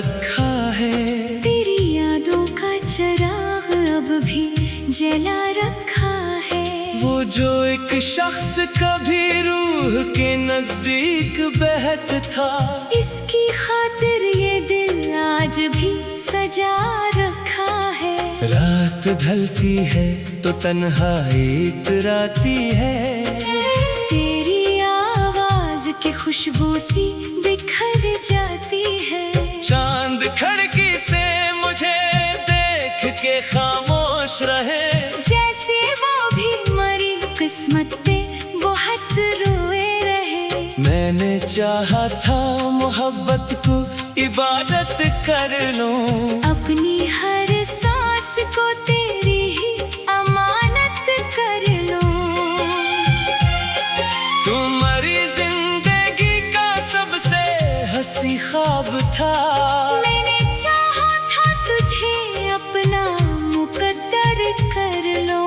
रखा है। तेरी यादों का चिराग अब भी जला रखा है। वो जो एक शख्स कभी रूह के नजदीक बहत था, इसकी खातिर ये दिल आज भी सजा रखा है। रात ढलती है तो तन्हाई इतराती है। तेरी आवाज की खुशबू सी बिखर जाती है। चांद खिड़की से मुझे देख के खामोश रहे, जैसे वो भी मरी किस्मत पे बहुत रोए रहे। मैंने चाहा था मोहब्बत को इबादत कर लूं, अपनी हर सांस को तेरी ही अमानत कर लूं। तुम्हारी जिंदगी का सबसे हंसी ख्वाब था। मैंने चाहा था तुझे अपना मुकद्दर कर लो।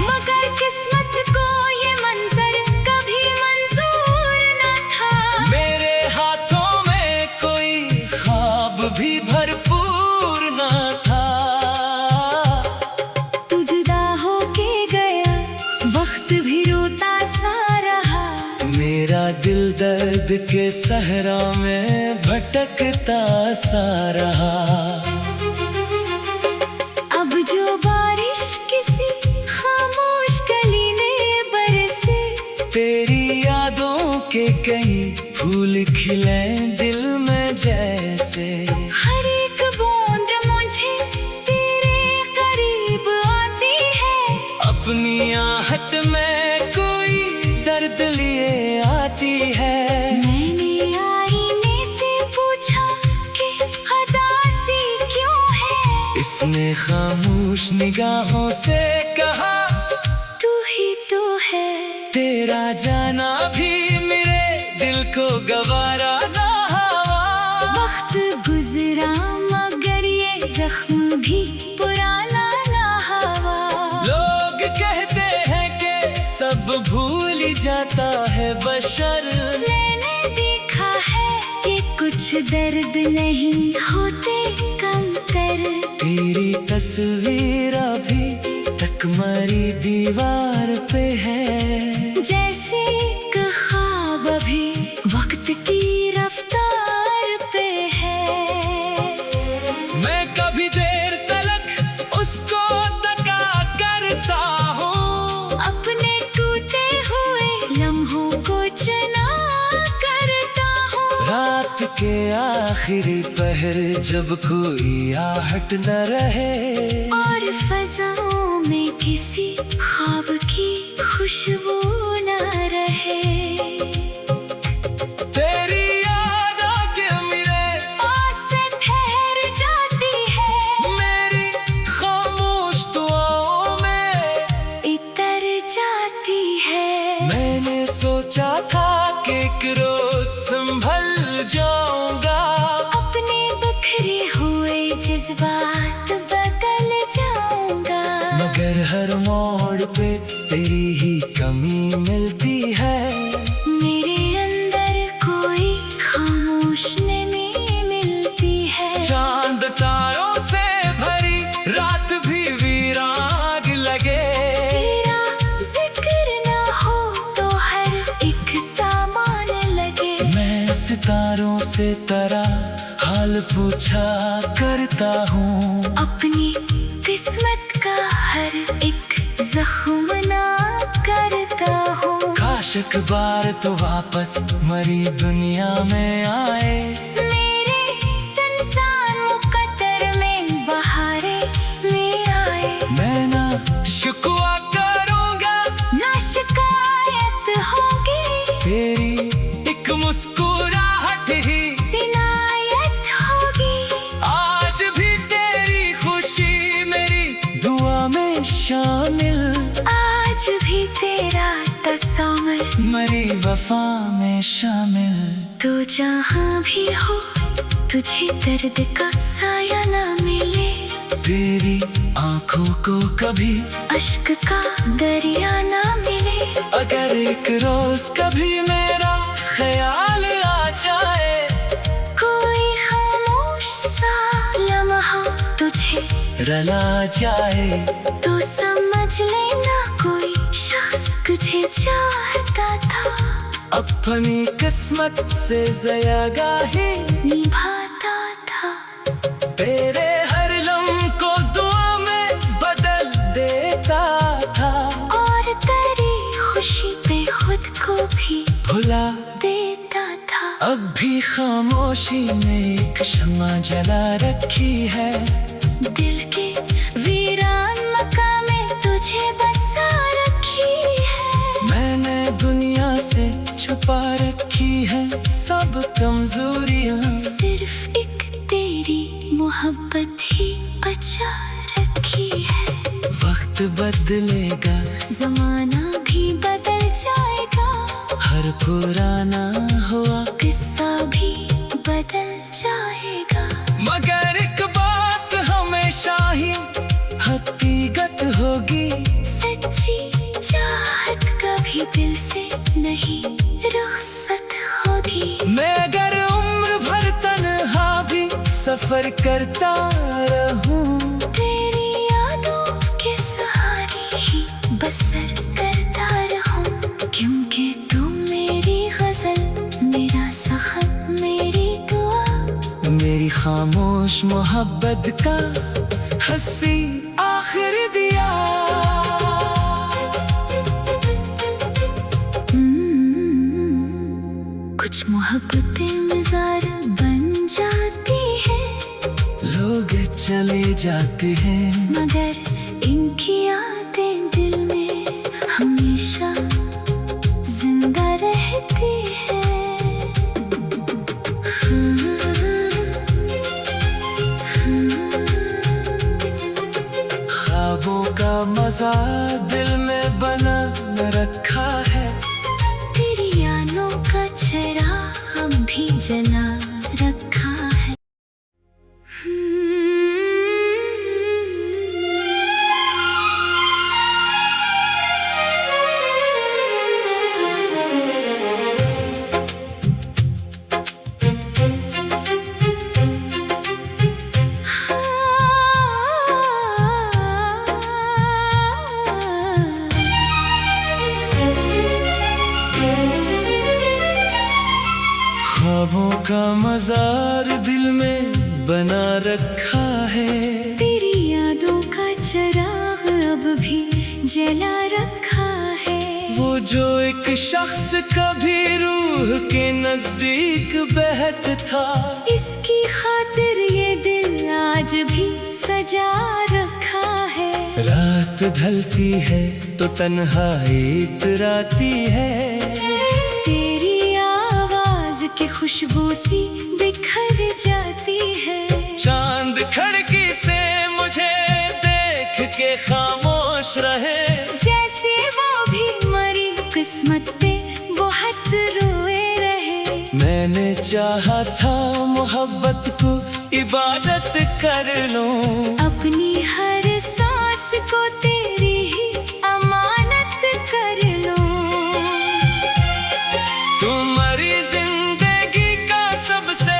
मगर किस्मत को ये मंजर कभी मंजूर न था। मेरे हाथों में कोई ख्वाब भी भरपूर न था। तू जुदा होके गया, वक्त भी रोता सा रहा। मेरा दिल दर्द के सहरा में भटकता सा रहा। अब जो बारिश किसी खामोश गली में बरसे, तेरी यादों के कई फूल खिले दिल में जैसे। हर एक बूंद मुझे तेरे करीब आती है। अपनी आहट में कोई दर्द लिए आती है। मैंने आईने से पूछा कि उदासी क्यों है। इसने खामोश निगाहों से कहा, तू ही तो है। तेरा जाना भी मेरे दिल को गवारा ना हुआ। वक्त गुजरा मगर ये जख्म भी पुराना ना हुआ। लोग कहते हैं कि सब भूल ही जाता है बशर। मैंने देखा है कि कुछ दर्द नहीं होते कम कर। तेरी तस्वीर अभी तक मरी दीवार पे है। जैसे एक ख्वाब अभी वक्त की रफ्तार पे है। मैं कभी देर तलक उसको तका करता हूँ, अपने टूटे हुए लम्हों को चना करता हूँ। रात के आखिरी पहर जब कोई आहट न रहे, और फजाओं में किसी ख्वाब की खुशबू न रहे। तेरी याद आके मेरे पास से ठहर जाती है। मेरी खामोश दुआओं में इतर जाती है। मैंने सोचा था कि एक रोज संभल जाऊंगा, अपने बिखरे हुए जज्बात बदल जाऊंगा। मगर हर मोड़ पे तेरी ही कमी मिलती है। मेरे अंदर कोई खामोश नमी मिलती है। चांद तारों से भरी रात भी वीरान लगे। तेरा जिक्र ना हो तो हर एक सामान लगे। मैं सितारों से तेरा हाल पूछा करता हूँ, अपनी किस्मत का हर एक जख्म ना करता हूँ। काश एक बार तो वापस मरी दुनिया में आए। मेरे संसार मुकद्दर में बहारें ले आए। मैं ना शिकवा करूँगा, ना शिकायत होगी। तेरी एक मुस्कुराहट ही इनायत होगी। आज भी तेरी खुशी मेरी दुआ में शामिल। आज भी तेरा तस्वीर मरी वफा में शामिल। तू जहाँ भी हो तुझे दर्द का साया ना मिले, तेरी आंखों को कभी अश्क का दरिया ना मिले। अगर एक रोज कभी मेरा ख्याल आ जाए, कोई खामोश सा लम्हा तुझे रला जाए, तो समझ लेना कोई शख्स तुझे चाहता था, अपनी किस्मत से ज़यागा ही निभाता था। तेरे हर लम्हे को दुआ में बदल देता था, और तेरी खुशी पे खुद को भी भुला देता था। अब भी खामोशी ने एक शम्मा जला रखी है, दिल के वीरान मकाम में तुझे बसा रखी है। मैंने दुनिया से छुपा रखी है सब कमजोरियां, सिर्फ एक तेरी मोहब्बत ही बचा रखी है। वक्त बदलेगा, जमाना भी बदल जाएगा, हर पुराना हुआ किस्सा भी बदल जाएगा। मगर एक बात हमेशा ही हकीकत होगी, सच्ची चाहत कभी दिल से नहीं रुखसत होगी। मैं अगर उम्र भर तन्हा भी सफर करता रहूं, तेरी यादों के सहारे ही बसर करता रहूं, क्योंकि तू मेरी गजल, मेरा सखत, मेरी दुआ, मेरी खामोश मोहब्बत का हंसी आखिर दिया। कुछ मोहब्बतें मज़ार बन जाती है, लोग चले जाते हैं, मगर इनकी यादें दिल में हमेशा जिंदा रहती है। ख्वाबों का मजा दिल में बना रखा है, तेरी यादों का चिराग हम भी जला रखा है। ख्वाबों का मजार दिल में बना रखा है, तेरी यादों का चिराग अब भी जला रखा है। वो जो एक शख्स कभी रूह के नजदीक बहत था, इसकी खातिर ये दिल आज भी सजा रखा है। रात ढलती है तो तन्हाई इतराती है, तेरी आवाज की खुशबू सी बिखर जाती है। चांद खिड़की से मुझे देख के खामोश रहे, जैसे वो भी मरी किस्मत पे बहुत रोए रहे। मैंने चाहा था मोहब्बत को इबादत कर लूं, अपनी हर सांस को तेरी ही अमानत कर लूं। तुम्हारी जिंदगी का सबसे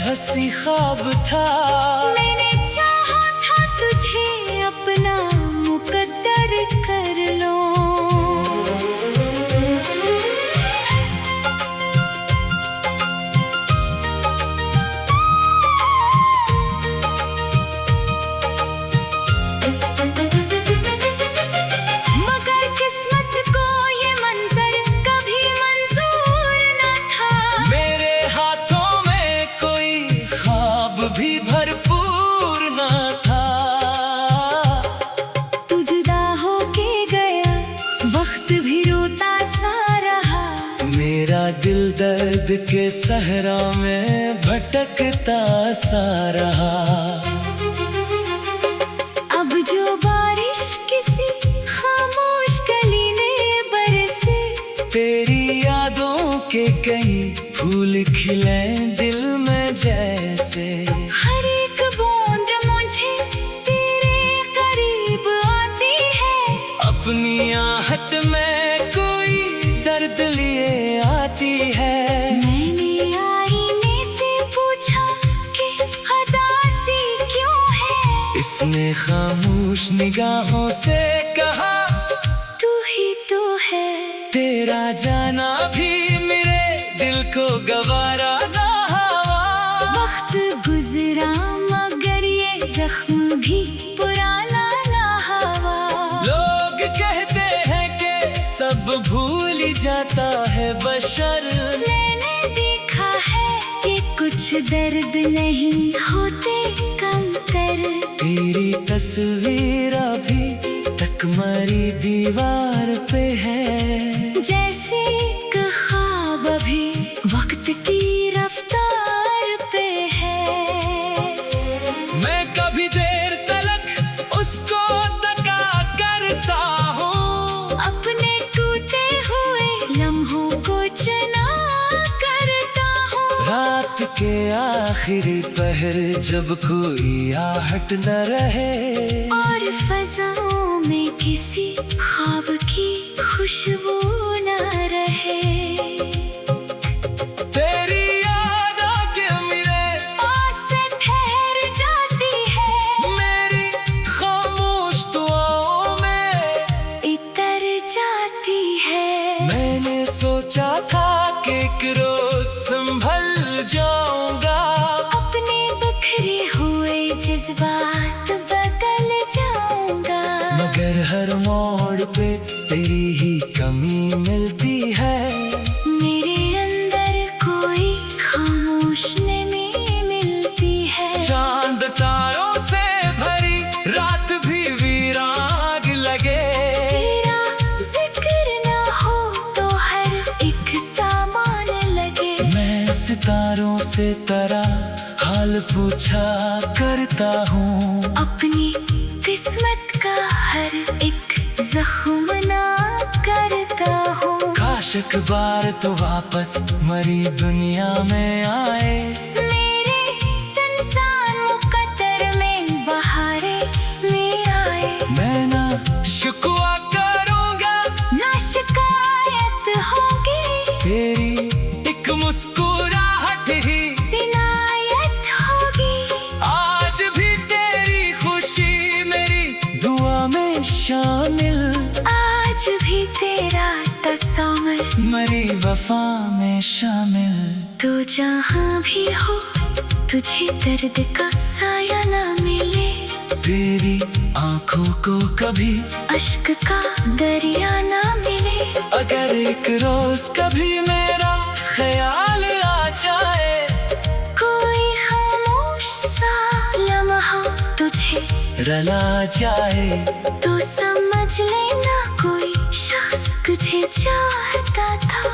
हंसी ख्वाब था, मैंने चाहा था तुझे अपना मुकद्दर कर लो। मगर किस्मत को ये मंजर कभी मंजूर न था, मेरे हाथों में कोई ख्वाब भी भरपूर न था। तू जुदा होके गया, वक्त भी रोता सा रहा। मेरा दिल दर्द के सहरा में भटकता सा रहा। अब जो बारिश किसी खामोश गली ने बरसे, तेरी यादों के कई फूल खिले दिल में जैसे, इसने खामोश निगाहों से कहा, तू ही तो है। तेरा जाना भी मेरे दिल को गवारा ना हुआ। वक्त गुजरा मगर ये जख्म भी पुराना ना हुआ। लोग कहते हैं कि सब भूल ही जाता है बशर। मैंने देखा है कि कुछ दर्द नहीं होते कम तर। तेरी तस्वीर अभी तक मरी दीवार पे है। जैसे एक ख्वाब अभी वक्त की रफ्तार पे है। मैं कभी देर तलक उसको तका करता हूँ। अपने टूटे हुए लम्हों को चना करता हूँ। रात के आखिरी पहर जब कोई आहट न रहे, और फज़ाओं में किसी ख्वाब की खुशबू न रहे। तेरी याद आके मेरे पास से ठहर जाती है। मेरी खामोश दुआओं में इतर जाती है। मैंने सोचा था कि एक रोज संभल जाऊंगा। अपने बिखरे हुए जज्बात बदल जाऊंगा। मगर हर मोड़ पे तेरी ही कमी मिलती है। मेरे अंदर कोई खामोश नमी मिलती है। चांद तारों से भरी रात भी वीरान लगे। तेरा जिक्र ना हो तो हर एक सामान लगे। मैं सितारों से तेरा हाल पूछा करता हूँ। अपनी किस्मत का हर एक जख्म ना करता हूँ। काश एक बार तो वापस मरी दुनिया में आए। मेरे संसार मुकद्दर में बहारे ले आए। मैं ना शिकवा करूँगा, ना शिकायत होगी। तेरी एक मुस्कुराहट ही इनायत होगी। आज भी तेरी खुशी मेरी दुआ में शामिल। आज भी तेरा तस्वीर मरी वफा में शामिल। तू जहाँ भी हो तुझे दर्द का साया ना मिले। तेरी आंखों को कभी अश्क का दरिया ना मिले। अगर एक रोज कभी मेरा ख्याल आ जाए, कोई खामोश सा लम्हा तुझे रला जाए, तो समझ लेना कोई शख्स तुझे चाहता था।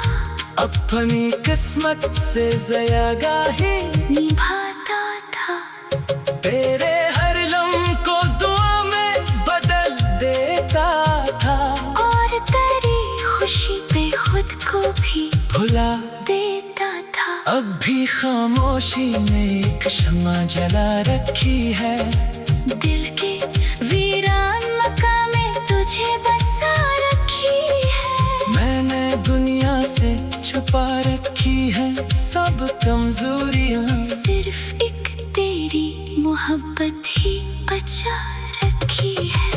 अपनी किस्मत से ज़यागाही निभाता था। तेरे हर लम्हे को दुआ में बदल देता था। और तेरी खुशी पे खुद को भी भुला देता था। अब भी खामोशी में एक शम्मा जला रखी है। दिल के वीरान मकाम में तुझे बसा रखी है। मैंने दुनिया से छुपा रखी है सब कमजोरियाँ। सिर्फ एक तेरी मोहब्बत ही बचा रखी है।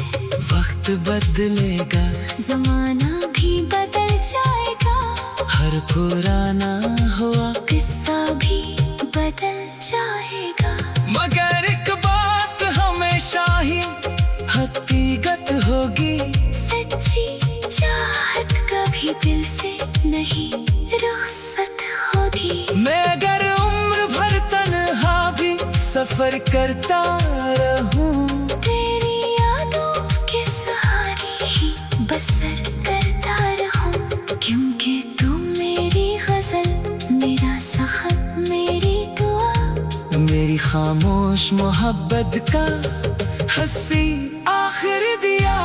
वक्त बदलेगा, जमाना भी बदल जाएगा। हर पुराना हुआ किस्सा भी बदल जाएगा। मगर एक बात हमेशा ही हकीकत होगी। सच्ची चाहत कभी दिल से नहीं रुखसत होगी। मैं अगर उम्र भर तन्हा भी सफर करता रहूं, तेरी यादों के सहारे ही बसर करता रहूं। क्योंकि तू मेरी गजल, मेरा सखत, मेरी दुआ, मेरी खामोश मोहब्बत का हंसी आखिर दिया।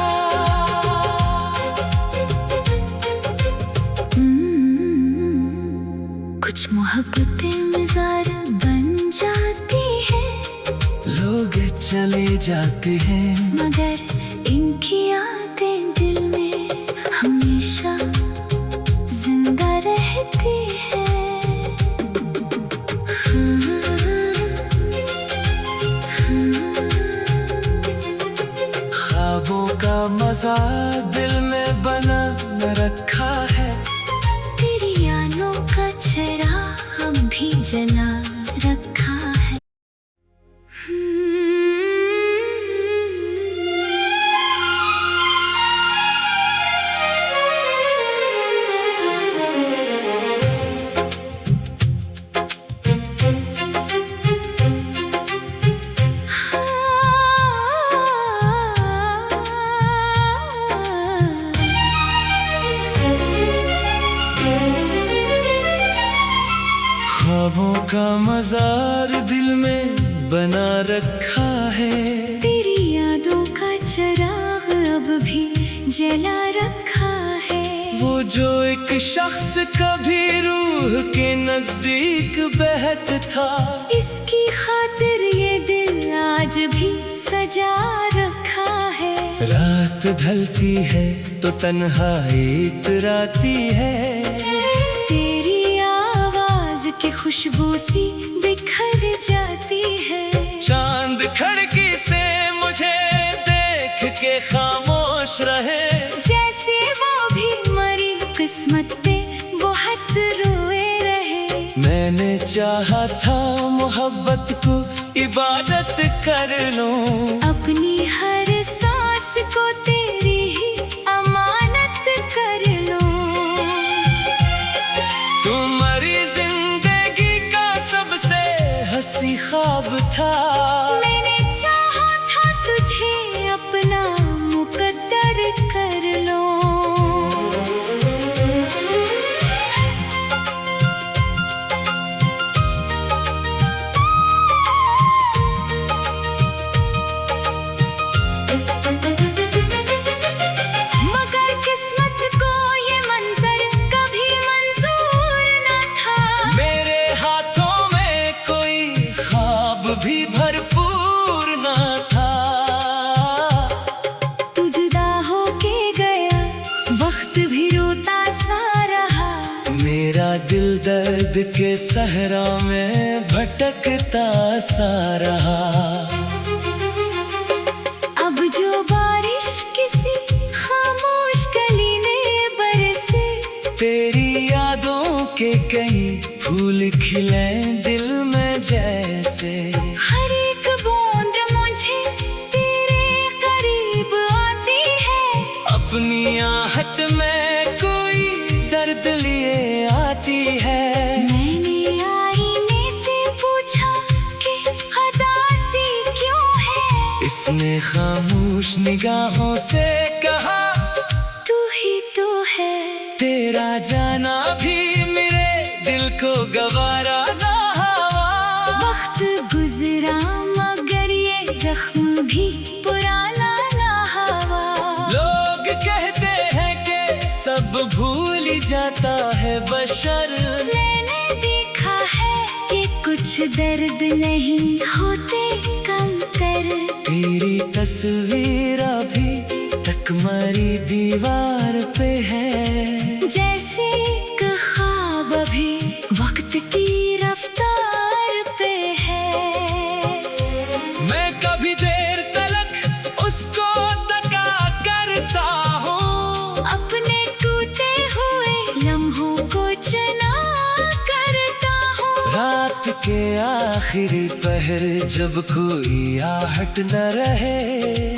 कुछ मोहब्बतें मज़ार बन जाती है। लोग चले जाते हैं मगर इनकी यादें दिल में हमेशा जिंदा रहती है। मजा दिल में बना रखा है। तेरी यादों का चिराग हम भी जना रखा है। ख्वाबों का मजार दिल में बना रखा है। तेरी यादों का चिराग अब भी जला रखा है। वो जो एक शख्स कभी रूह के नजदीक बहत था, इसकी खातिर ये दिल आज भी सजा रखा है। रात ढलती है तो तन्हाई इतराती है। तेरी आवाज की खुशबू सी बिखर जाती है। चांद खिड़की से मुझे देख के खामोश रहे, जैसे वो भी मरी किस्मत पे बहुत रोए रहे। मैंने चाहा था मोहब्बत को इबादत कर लूं, अपनी हर सांस को तेरी ही अमानत कर लूं। तुम्हारी जिंदगी का सबसे हंसी ख्वाब था। मैंने चाहा था तुझे अपना मुकद्दर कर लो। मगर किस्मत को ये मंजर कभी मंजूर न था। मेरे हाथों में कोई ख्वाब भी भरपूर न था। तू जुदा होके गया, वक्त भी रोता सा रहा। मेरा दिल दर्द के सहरा में भटकता सा रहा। अब जो बारिश किसी खामोश गली में बरसे, तेरी यादों के कई फूल खिले दिल में जैसे। हर एक बूंद मुझे तेरे करीब आती है। अपनी आहट में कोई दर्द लिए आती है। मैंने आईने से पूछा कि उदासी क्यों है। इसने खामोश निगाहों से कहा, तू ही तो है। तेरा जाना भी मेरे दिल को गवारा ना हुआ। वक्त गुजरा मगर ये जख्म भी पुराना ना हुआ। लोग कहते हैं कि सब भूल ही जाता है बशर। मैंने देखा है कि कुछ दर्द नहीं होते कम कर। तेरी तस्वीर अभी तक हमारी दीवार पे है। जैसे एक ख्वाब अभी वक्त की रफ्तार पे है। मैं कभी देर तलक उसको तका करता हूँ, अपने टूटे हुए लम्हों को चना करता हूँ। रात के आखिरी पहर जब कोई आहट न रहे,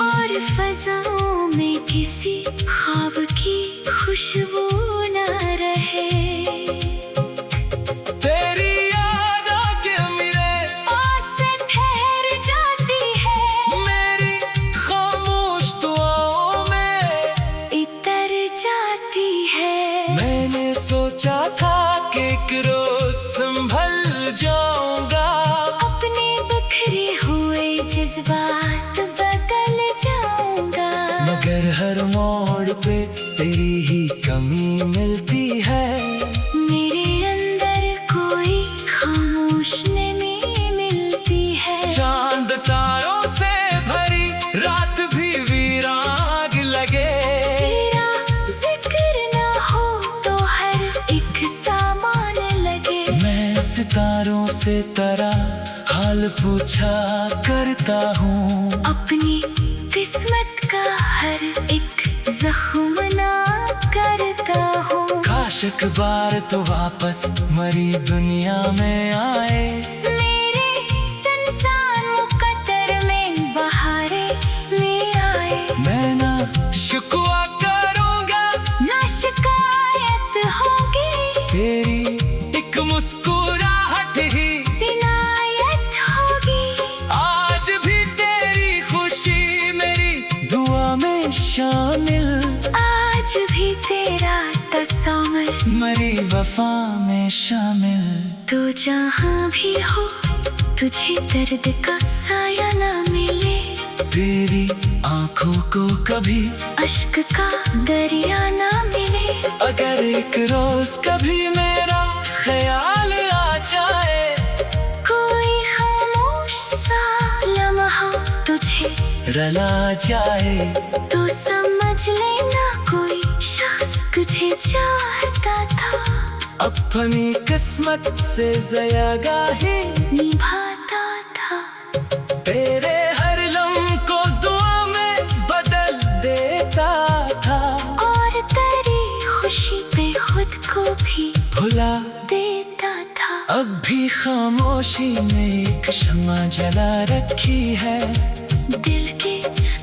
और फजाओं में किसी ख्वाब की खुशबू न रहे। तेरी याद आके मेरे पास से ठहर जाती है। मेरी खामोश दुआओं में इतर जाती है। मैंने सोचा था कि एक रोज संभल जाऊंगा, अपने बिखरे हुए जज्बात बदल जाऊंगा। मगर हर मोड़ पे तेरी ही कमी मिलती है। मेरे अंदर कोई खामोश नमी मिलती है। चांद तारों से भरी रात भी वीरान लगे, तेरा जिक्र ना हो तो हर एक सामान लगे। मैं सितारों से तेरा हाल पूछा करता हूँ। अपनी किस्मत का हर एक जख्म ना करता हूँ। काश एक बार तो वापस मरी दुनिया में आए, मेरे संसार मुकद्दर में बहारें ले आए। मैं ना शिकवा करूँगा ना शिकायत होगी, तेरी एक मुस्कुराहट ही इनायत होगी। आज भी तेरी खुशी मेरी दुआ में शामिल, आज भी तेरा तस्वीर मरी वफा में शामिल। तू जहाँ भी हो तुझे दर्द का साया ना मिले, तेरी आंखों को कभी अश्क का दरिया ना मिले। अगर एक रोज कभी मेरा ख्याल आ जाए, कोई खामोश सा लम्हा तुझे रला जाए, तो समझ लेना कोई शख्स तुझे चाहता था, अपनी किस्मत से ज़यागाही निभाता था। तेरे हर लम्हे को दुआ में बदल देता था, और तेरी खुशी पे खुद को भी भुला देता था। अब भी खामोशी में एक शम्मा जला रखी है, दिल के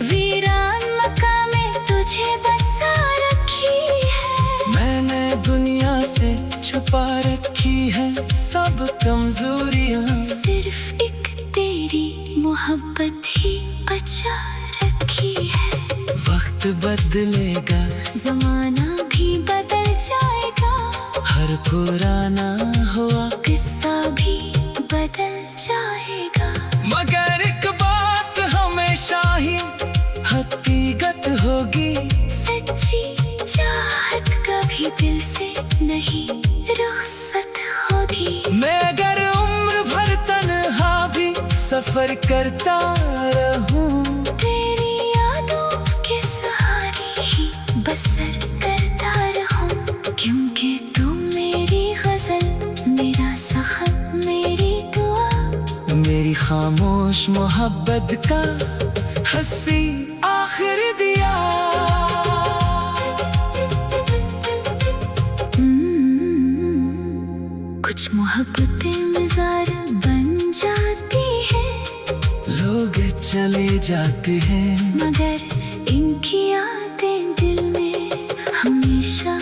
वीरान मकाम में तुझे बसा रखी है। मैंने दुनिया से छुपा रखी है सब कमजोरियां, सिर्फ एक तेरी मोहब्बत ही बचा रखी है। वक्त बदलेगा जमाना भी बदल जाएगा, हर पुराना हुआ किस्सा भी बदल जाएगा। मगर एक बात हमेशा ही हकीकत होगी, सच्ची चाहत कभी दिल से नहीं रुखसत होगी। मैं अगर उम्र भर तन्हा भी सफर करता रहूं, तेरी यादों के सहारे ही बसर करता रहूं। क्योंकि तू मेरी गजल, मेरा सखम, मेरी दुआ, मेरी खामोश मोहब्बत का हंसी आखिर दिया। कुछ मोहब्बतें मज़ार बन जाती हैं, लोग चले जाते हैं, मगर इनकी यादें दिल में हमेशा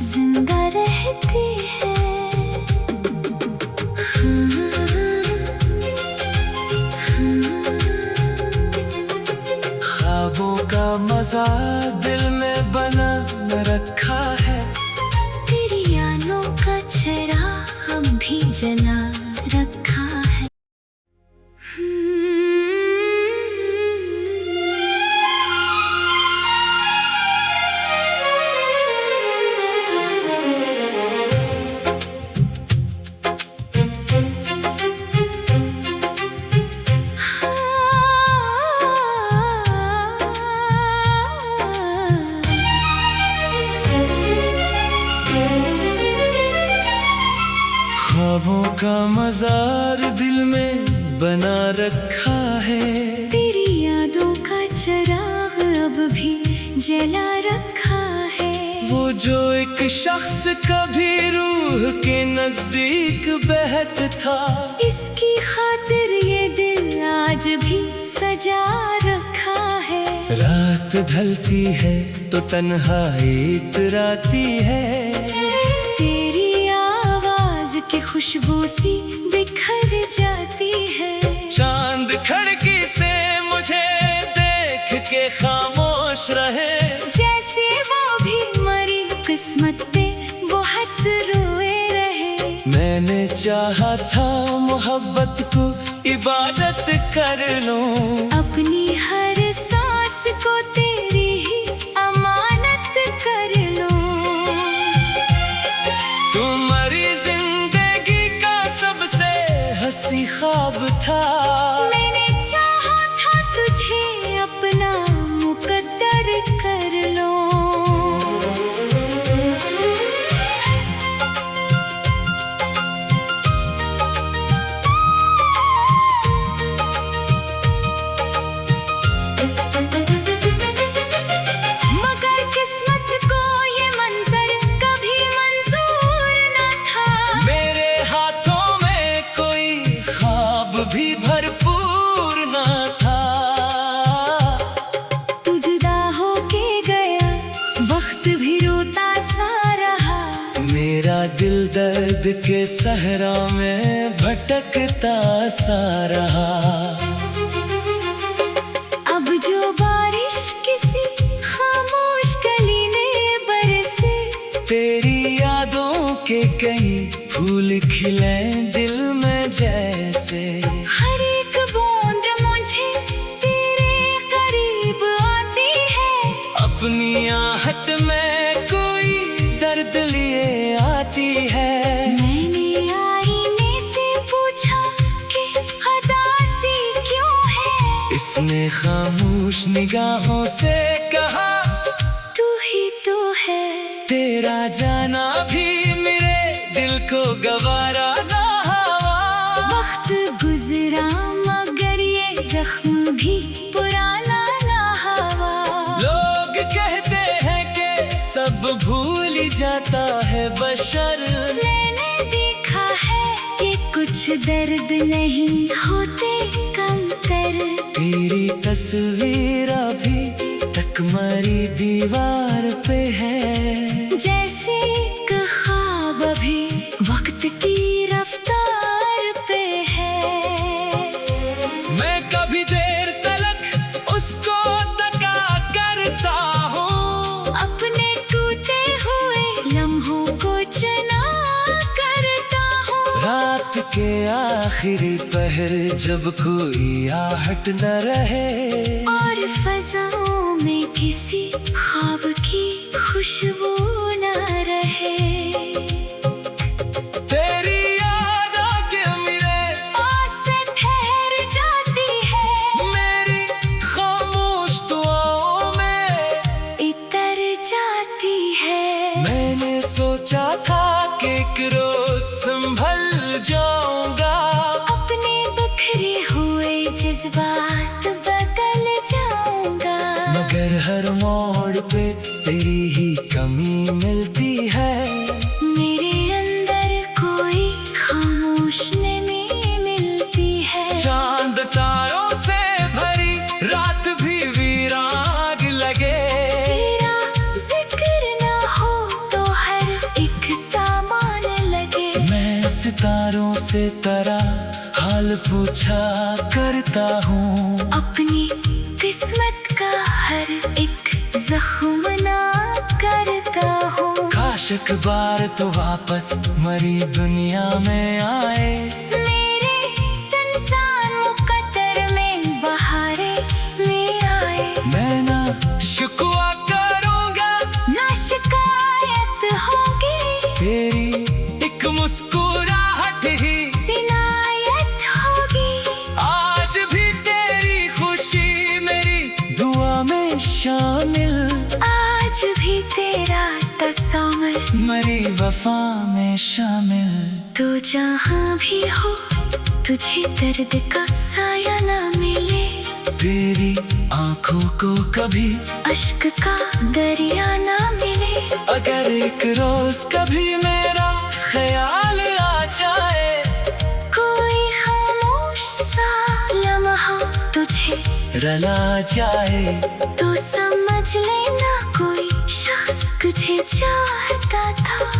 जिंदा रहती हैं। ख्वाबों का मजा दिल में बना रखा है, तेरी यादों का चराग हम भी जला रखा है। ख्वाबों का मजार दिल में बना रखा है, तेरी यादों का चराग अब भी जला रखा है। वो जो एक शख्स कभी रूह के नजदीक बहत था, इसकी खातिर ये दिल आज भी सजा रखा है। रात ढलती है तो तन्हाई इतराती है, तेरी आवाज की खुशबू सी बिखर जाती है। चांद खिड़की से मुझे देख के खामोश रहे, जैसे वो भी मरी किस्मत पे बहुत रोए रहे। मैंने चाहा था मोहब्बत को इबादत कर लूं, अपनी हर सांस को तेरी ही अमानत कर लूं। तुम्हारी जिंदगी का सबसे हंसी ख्वाब था, मैंने चाहा था तुझे अपना मुकद्दर कर लो। सहरा में भटकता सा रहा। अब जो बारिश किसी खामोश गली में बरसे, तेरी यादों के कई फूल खिले दिल में जैसे। हर एक बूंद मुझे तेरे करीब आती है, अपनी आहट में कोई दर्द लिए आती है। मैंने आईने से पूछा कि उदासी क्यों है, इसने खामोश निगाहों से कहा तू ही तो है। तेरा जाना भी मेरे दिल को गवारा ना हुआ। वक्त गुजरा मगर ये जख्म भी पुराना ना हुआ। लोग कहते हैं कि सब भूल ही जाता है बशर। मैंने देखा है कि कुछ दर्द नहीं होते कमतर। तेरी तस्वीर अभी तक मरी दीवार पे है, जैसे एक ख्वाब अभी वक्त की रफ्तार पे है। मैं कभी देर तलक उसको तका करता हूँ, अपने टूटे हुए लम्हों को चना करता हूँ। रात के आखिरी पहर जब कोई आहट न रहे, और फजाओं में किसी ख्वाब की खुशबू न रहे। तेरी याद आके मेरे पास से ठहर जाती है, मेरी खामोश दुआओं में इतर जाती है। मैंने सोचा था कि एक रोज संभल जाऊंगा, अपने बिखरे हुए जज्बात बदल जाऊंगा। मगर हर मोड़ पे तेरी ही कमी मिलती है। मेरे अंदर कोई खामोश नमी मिलती है। चांद तारों से भरी रात भी वीरान लगे, तेरा जिक्र ना हो तो हर एक सामान लगे। मैं सितारों से तेरा हाल पूछा करता हूँ, अपनी किस्मत का हर एक जख्म ना करता हूँ। काश एक बार तो वापस मरी दुनिया में आए। मेरे संसार मुकद्दर में बहारे ले आए। मैं ना शिकवा करूँगा, ना शिकायत होगी, तेरी एक मुस्कुराहट ही इनायत होगी। आज भी तेरी खुशी मेरी दुआ में शामिल, आज भी तेरा तस्वीर मरी वफा में शामिल। तू जहाँ भी हो तुझे दर्द का साया ना मिले, तेरी आंखों को कभी अश्क का दरिया ना मिले। अगर एक रोज कभी मेरा ख्याल आ जाए, कोई खामोश सा लम्हा तुझे रला जाए, तो समझ लेना कोई शख्स तुझे चाहता था,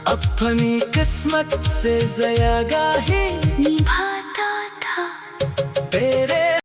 अपनी किस्मत से ज़यागाही निभाता था। तेरे